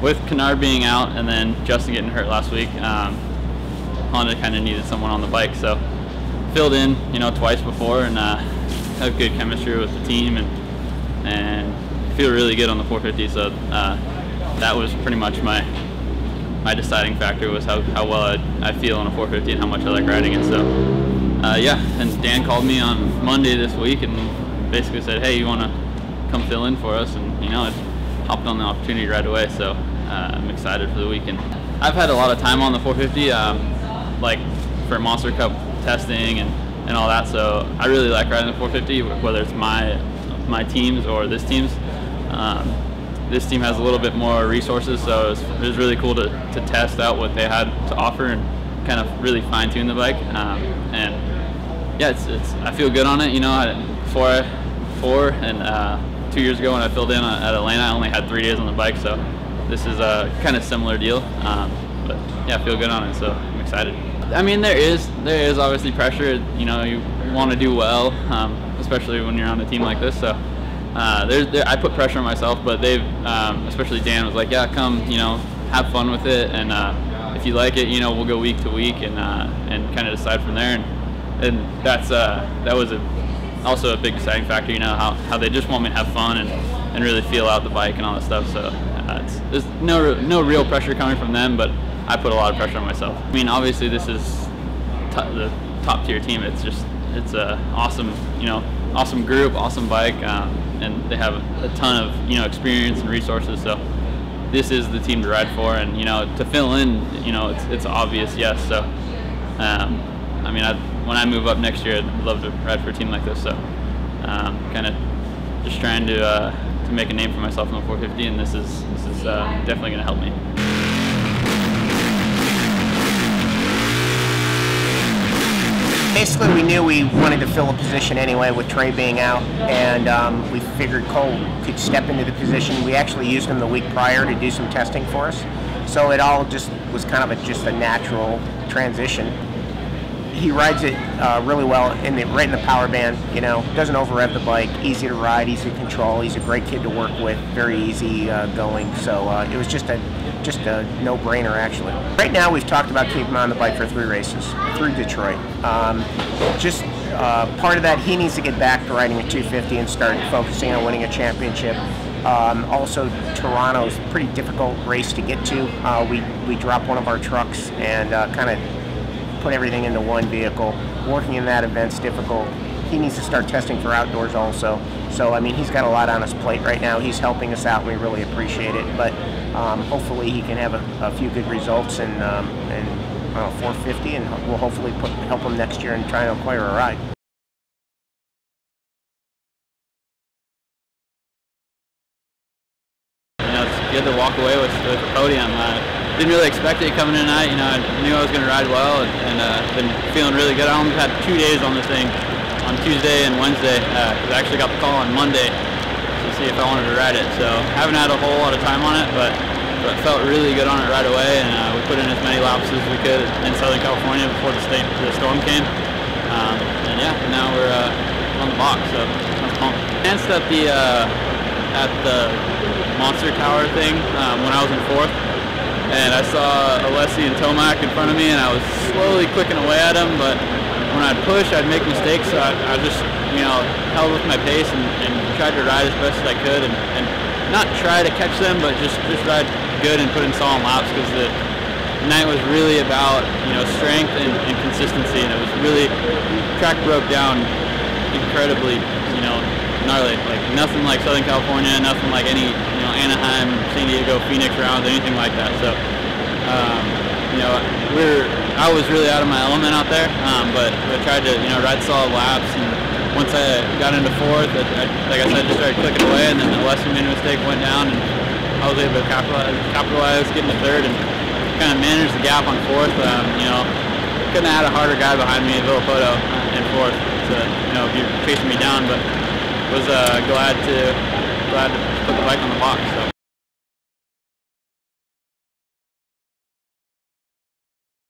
with Canard being out and then Justin getting hurt last week, Honda kind of needed someone on the bike, so filled in, twice before, and have good chemistry with the team, and feel really good on the 450. So that was pretty much my deciding factor, was how well I feel on a 450 and how much I like riding it. So yeah, and Dan called me on Monday this week and basically said, hey, you want to come fill in for us? And I hopped on the opportunity right away. So I'm excited for the weekend. I've had a lot of time on the 450, like for Monster Cup testing and all that. So I really like riding the 450, whether it's my teams or this team's. This team has a little bit more resources, so it was really cool to test out what they had to offer and kind of really fine-tune the bike. And yeah, I feel good on it. Before and 2 years ago when I filled in at Atlanta, I only had 3 days on the bike, so this is a kind of similar deal. But yeah, I feel good on it, so I'm excited. I mean, there is obviously pressure. You want to do well, especially when you're on a team like this. So I put pressure on myself, but they've, especially Dan, was like, yeah, come, have fun with it, and if you like it, we'll go week to week and kind of decide from there. And that was also a big deciding factor. How they just want me to have fun and really feel out the bike and all that stuff. So there's no real pressure coming from them, but I put a lot of pressure on myself. I mean, obviously this is the top tier team. It's a awesome, awesome group, awesome bike, and they have a ton of experience and resources. So this is the team to ride for, and to fill in, it's obvious, yes. So I mean, when I move up next year, I'd love to ride for a team like this. So kind of just trying to make a name for myself in the 450, and this is definitely going to help me. Basically, we knew we wanted to fill a position anyway with Trey being out, and we figured Cole could step into the position. We actually used him the week prior to do some testing for us, so it all just was kind of just a natural transition. He rides it really well right in the power band. Doesn't over-rev the bike, easy to ride, easy to control. He's a great kid to work with, very easy going. So it was just a no-brainer, actually. Right now, we've talked about keeping him on the bike for 3 races through Detroit. Part of that, he needs to get back to riding a 250 and start focusing on winning a championship. Also, Toronto's a pretty difficult race to get to. We dropped one of our trucks and kind of put everything into one vehicle. Working in that event's difficult. He needs to start testing for outdoors also. So, I mean, he's got a lot on his plate right now. He's helping us out, and we really appreciate it. But hopefully he can have a few good results in 450, and we'll hopefully help him next year and try and acquire a ride. It's good to walk away with the podium. Didn't really expect it coming in tonight. I knew I was going to ride well, and been feeling really good. I only had 2 days on this thing, on Tuesday and Wednesday, because I actually got the call on Monday to see if I wanted to ride it. So I haven't had a whole lot of time on it, but I felt really good on it right away, and we put in as many laps as we could in Southern California before the storm came. And yeah, now we're on the box, so I'm pumped. I danced at the Monster Tower thing when I was in 4th. And I saw Alessi and Tomac in front of me, and I was slowly clicking away at them, but when I'd push, I'd make mistakes, so I just, held with my pace and tried to ride as best as I could, and not try to catch them, but just ride good and put in solid laps, because the night was really about, strength and consistency, and it was really, track broke down incredibly, gnarly, like nothing like Southern California, nothing like any, Anaheim, San Diego, Phoenix rounds, anything like that. So, I was really out of my element out there, but I tried to, ride solid laps, and once I got into 4th, like I said, just started clicking away, and then the Alessi made a mistake, went down, and I was able to capitalize, get into 3rd, and kind of manage the gap on 4th. Couldn't have had a harder guy behind me, Villapoto, in 4th, to, be chasing me down, but was glad to put the bike on the box. So.